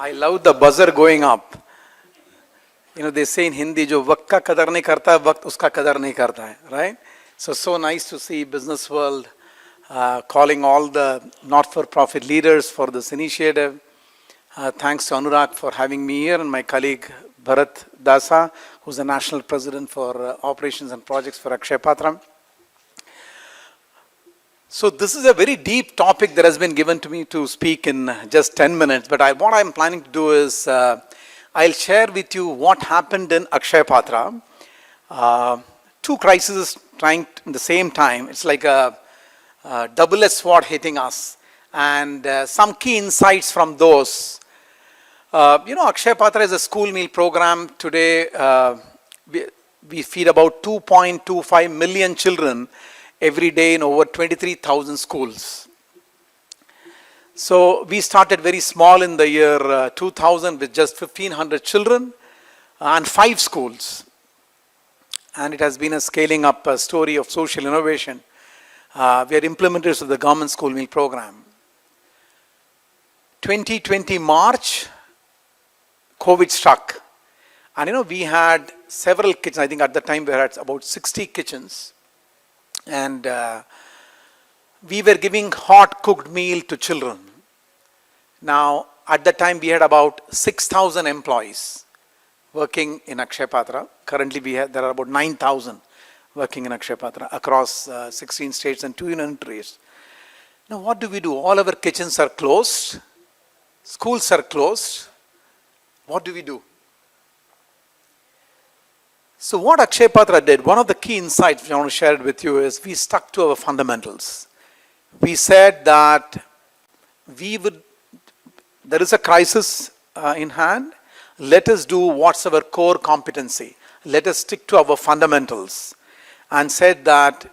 I love the buzzer going up. You know, they say in Hindi, जो वक्त का कदर नहीं करता है, वक्त उसका कदर नहीं करता है, right? So nice to see business world calling all the not-for-profit leaders for this initiative. Thanks to Anurag for having me here and my colleague Bharat Dasa, who's the National President for Operations and Projects for Akshay Patra. So this is a very deep topic that has been given to me to speak in just 10 minutes. But what I'm planning to do is, I'll share with you what happened in Akshay Patra. Two crises trying in the same time. It's like a double-edged sword hitting us. And some key insights from those. Akshay Patra is a school meal program. Today, we feed about 2.25 million children every day in over 23,000 schools. So we started very small in the year 2000 with just 1,500 children and 5 schools. And it has been a scaling up story of social innovation. We are implementers of the government school meal program. 2020 March, COVID struck. And we had several kitchens. I think at the time we had about 60 kitchens. And we were giving hot cooked meal to children. Now, at that time we had about 6,000 employees working in Akshay Patra. Currently there are about 9,000 working in Akshay Patra across 16 states and 2 union territories. Now what do we do? All our kitchens are closed. Schools are closed. What do we do? So what Akshay Patra did, one of the key insights which I want to share it with you is we stuck to our fundamentals. We said that there is a crisis in hand. Let us do what's our core competency. Let us stick to our fundamentals. And said that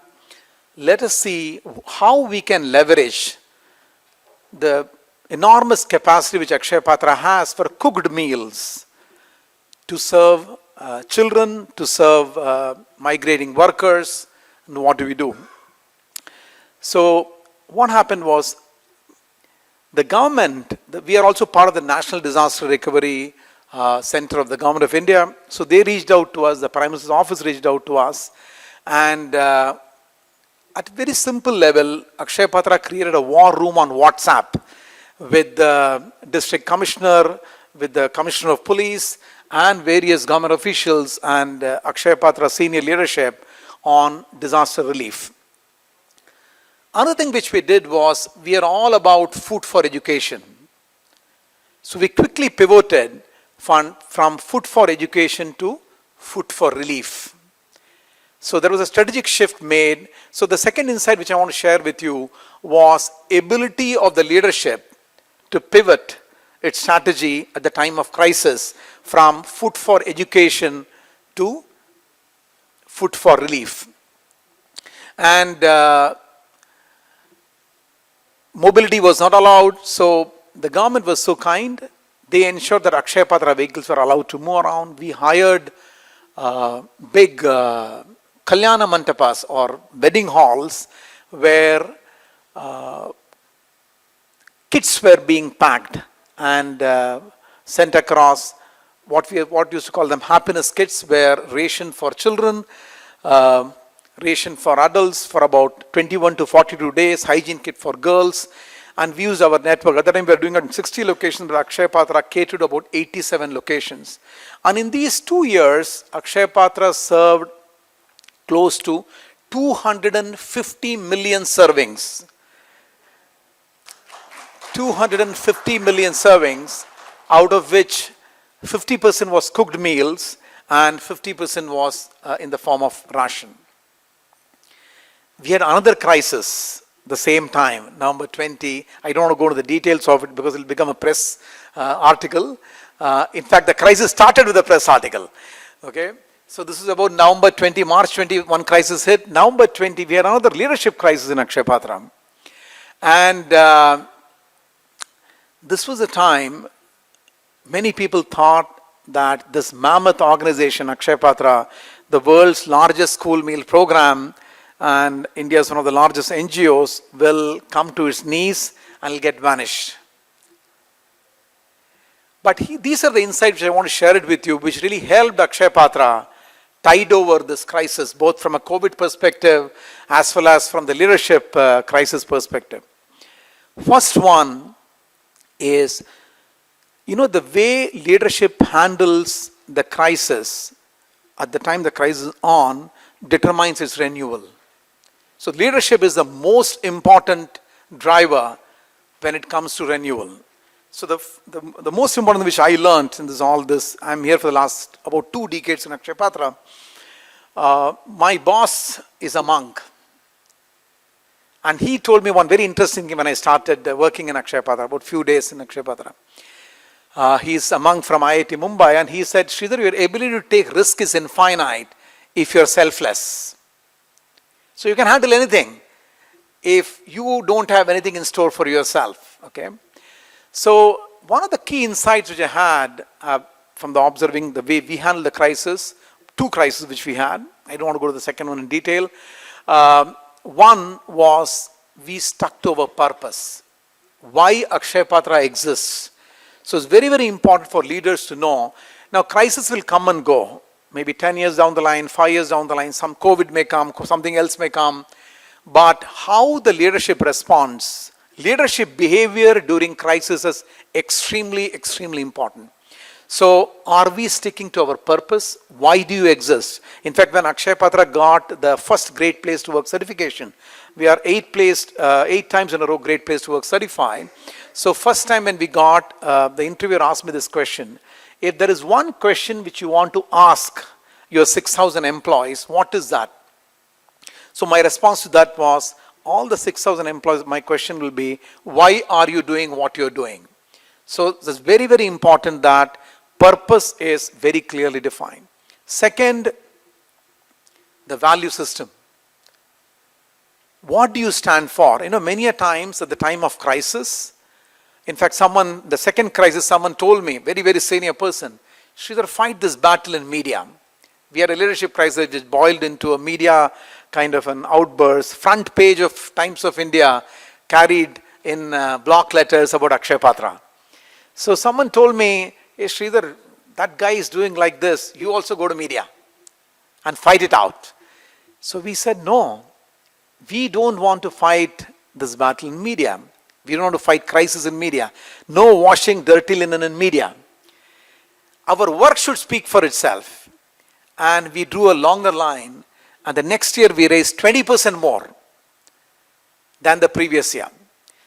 let us see how we can leverage the enormous capacity which Akshay Patra has for cooked meals to serve children, to serve migrating workers, and what do we do? So what happened was the government, we are also part of the National Disaster Recovery Center of the Government of India. So they reached out to us, the Prime Minister's office reached out to us, and at a very simple level, Akshay Patra created a war room on WhatsApp with the district commissioner, with the commissioner of police, and various government officials and Akshay Patra senior leadership on disaster relief. Another thing which we did was, we are all about food for education. So we quickly pivoted from food for education to food for relief. So there was a strategic shift made. So the second insight which I want to share with you was ability of the leadership to pivot its strategy at the time of crisis from food for education to food for relief. And mobility was not allowed, so the government was so kind, they ensured that Akshay Patra vehicles were allowed to move around. We hired big Kalyana Mantapas or wedding halls where kits were being packed and sent across. What used to call them happiness kits, were ration for children, ration for adults for about 21 to 42 days, hygiene kit for girls, and we used our network. At that time we were doing it in 60 locations, but Akshay Patra catered to about 87 locations. And in these 2 years, Akshay Patra served close to 250 million servings. 250 million servings, out of which 50% was cooked meals and 50% was in the form of ration. We had another crisis the same time, November 20. I don't want to go into the details of it because it will become a press article. In fact, the crisis started with a press article. Okay, so this is about November 20, March 21 crisis hit. November 20, we had another leadership crisis in Akshay Patra. And this was a time many people thought that this mammoth organization, Akshay Patra, the world's largest school meal program and India's one of the largest NGOs, will come to its knees and will get vanished. But these are the insights which I want to share it with you, which really helped Akshay Patra tide over this crisis, both from a COVID perspective as well as from the leadership crisis perspective. First one is, the way leadership handles the crisis at the time the crisis is on determines its renewal. So leadership is the most important driver when it comes to renewal. So the most important which I learned in all this, I'm here for the last about 2 decades in Akshay Patra. My boss is a monk. And he told me one very interesting thing when I started working in Akshay Patra, about few days in Akshay Patra. He's a monk from IIT Mumbai, and he said, Shridhar, your ability to take risk is infinite if you're selfless. So you can handle anything if you don't have anything in store for yourself. Okay. So one of the key insights which I had from the observing the way we handled the crisis, 2 crises which we had. I don't want to go to the second one in detail. One was we stuck to our purpose. Why Akshay Patra exists. So it's very, very important for leaders to know. Now crisis will come and go. Maybe 10 years down the line, 5 years down the line, some COVID may come, something else may come. But how the leadership responds, leadership behavior during crisis is extremely, extremely important. So are we sticking to our purpose? Why do you exist? In fact, when Akshay Patra got the first Great Place to Work certification, we are 8 times in a row Great Place to Work certified. So first time when we got, the interviewer asked me this question. If there is one question which you want to ask your 6,000 employees, what is that? So my response to that was, all the 6,000 employees, my question will be, why are you doing what you're doing? So it's very, very important that purpose is very clearly defined. Second, the value system. What do you stand for? Many a times at the time of crisis, in fact, the second crisis, someone told me, very, very senior person, Shridhar, fight this battle in media. We had a leadership crisis which boiled into a media kind of an outburst. Front page of Times of India carried in block letters about Akshay Patra. So someone told me, hey Shridhar, that guy is doing like this. You also go to media and fight it out. So we said, no, we don't want to fight this battle in media. We don't want to fight crisis in media. No washing dirty linen in media. Our work should speak for itself. And we drew a longer line. And the next year we raised 20% more than the previous year.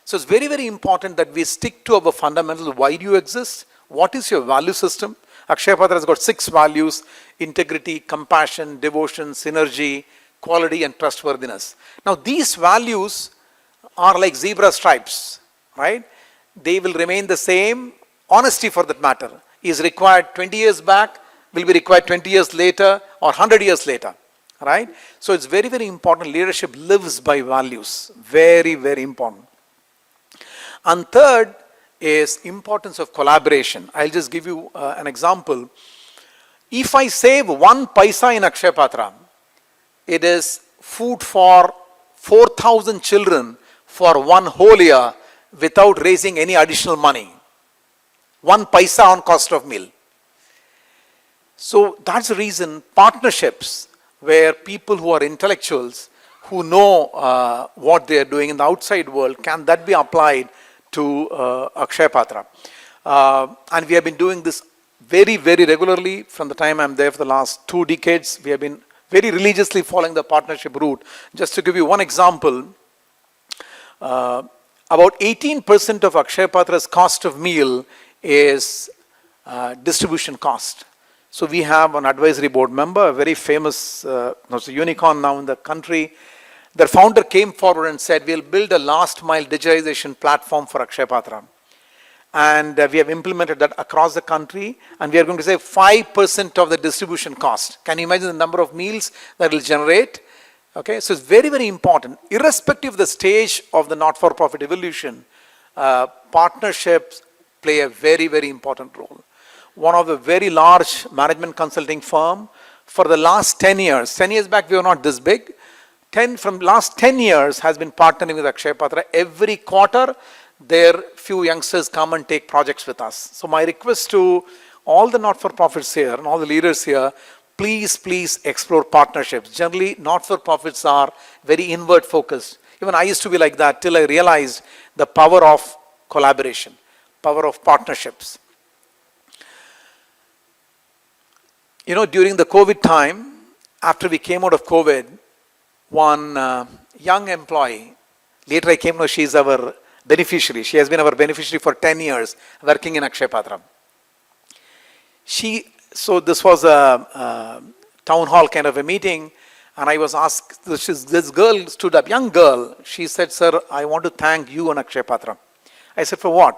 So it's very, very important that we stick to our fundamentals. Why do you exist? What is your value system? Akshay Patra has got 6 values: integrity, compassion, devotion, synergy, quality, and trustworthiness. Now these values are like zebra stripes, right? They will remain the same. Honesty, for that matter, is required 20 years back, will be required 20 years later or 100 years later, right? So it's very, very important. Leadership lives by values. Very, very important. And third is importance of collaboration. I'll just give you an example. If I save 1 paisa in Akshay Patra, it is food for 4,000 children for 1 whole year without raising any additional money. 1 paisa on cost of meal. So that's the reason partnerships where people who are intellectuals, who know what they are doing in the outside world, can that be applied to Akshay Patra? And we have been doing this very, very regularly from the time I'm there for the last 2 decades. We have been very religiously following the partnership route. Just to give you one example, about 18% of Akshay Patra's cost of meal is distribution cost. So we have an advisory board member, a very famous, a unicorn now in the country. Their founder came forward and said, we'll build a last mile digitization platform for Akshay Patra. And we have implemented that across the country, and we are going to save 5% of the distribution cost. Can you imagine the number of meals that will generate? Okay, so it's very, very important. Irrespective of the stage of the not-for-profit evolution, partnerships play a very, very important role. One of the very large management consulting firm, for the last 10 years back we were not this big, from last 10 years has been partnering with Akshay Patra. Every quarter, their few youngsters come and take projects with us. So my request to all the not-for-profits here and all the leaders here, please explore partnerships. Generally, not-for-profits are very inward focused. Even I used to be like that till I realized the power of collaboration, power of partnerships. You know, during the COVID time, after we came out of COVID, one young employee, later I came to know she is our beneficiary. She has been our beneficiary for 10 years working in Akshay Patra. So this was a town hall kind of a meeting, and I was asked, this girl stood up, young girl, she said, "Sir, I want to thank you and Akshay Patra." I said, "For what?"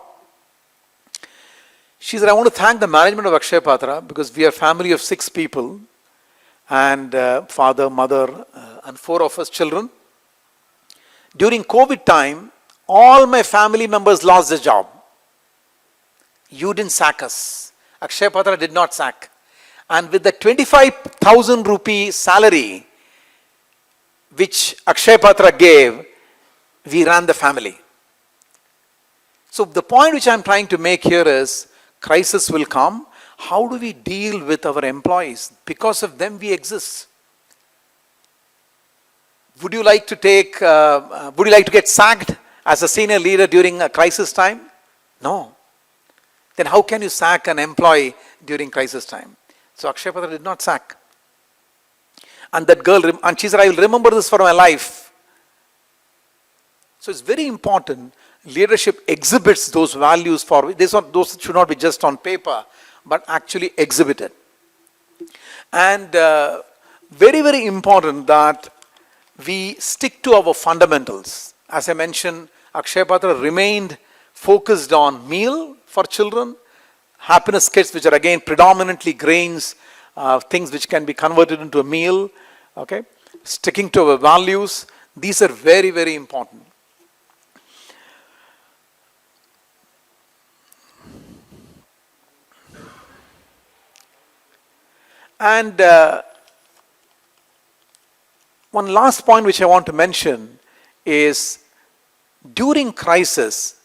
She said, "I want to thank the management of Akshay Patra because we are a family of 6 people, and father, mother, and 4 of us children. During COVID time, all my family members lost their job. You didn't sack us. Akshay Patra did not sack. And with the 25,000 rupee salary which Akshay Patra gave, we ran the family." So the point which I'm trying to make here is, crisis will come. How do we deal with our employees? Because of them we exist. Would you like to get sacked as a senior leader during a crisis time? No. Then how can you sack an employee during crisis time? So Akshay Patra did not sack. And that girl, and she said, "I will remember this for my life." So it's very important. Leadership exhibits those values those should not be just on paper, but actually exhibited. And very important that we stick to our fundamentals. As I mentioned, Akshay Patra remained focused on meal for children, happiness kits, which are again predominantly grains, things which can be converted into a meal. Okay, sticking to our values. These are very important. And one last point which I want to mention is, during crisis,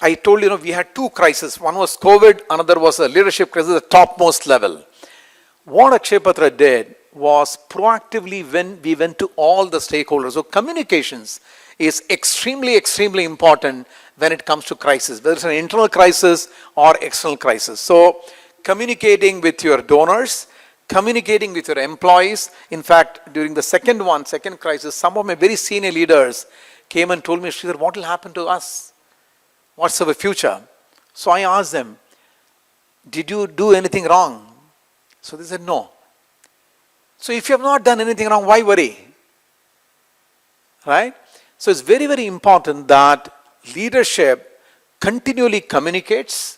I told you, we had 2 crises. One was COVID, another was a leadership crisis at the topmost level. What Akshay Patra did was proactively when we went to all the stakeholders. So communications is extremely important when it comes to crisis, whether it's an internal crisis or external crisis. So communicating with your donors, communicating with your employees. In fact, during the second crisis, some of my very senior leaders came and told me, "Shridhar, what will happen to us? What's our future?" So I asked them, "Did you do anything wrong?" So they said, "No." So if you have not done anything wrong, why worry? Right? So it's very important that leadership continually communicates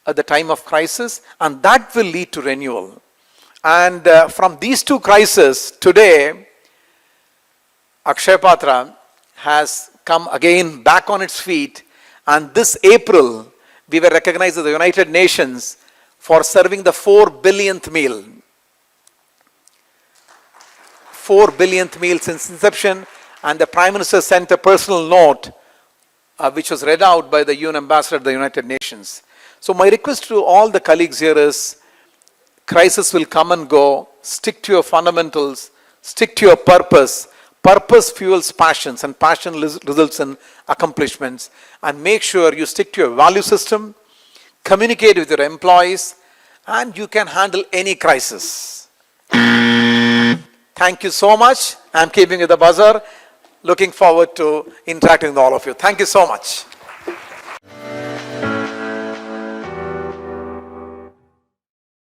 at the time of crisis, and that will lead to renewal. And from these 2 crises, today, Akshay Patra has come again back on its feet, and this April, we were recognized at the United Nations for serving the 4 billionth meal. 4 billionth meal since inception, and the Prime Minister sent a personal note which was read out by the UN Ambassador at the United Nations. So my request to all the colleagues here is, crisis will come and go. Stick to your fundamentals. Stick to your purpose. Purpose fuels passions, and passion results in accomplishments. And make sure you stick to your value system, communicate with your employees, and you can handle any crisis. Thank you so much. I'm keeping with the buzzer. Looking forward to interacting with all of you. Thank you so much.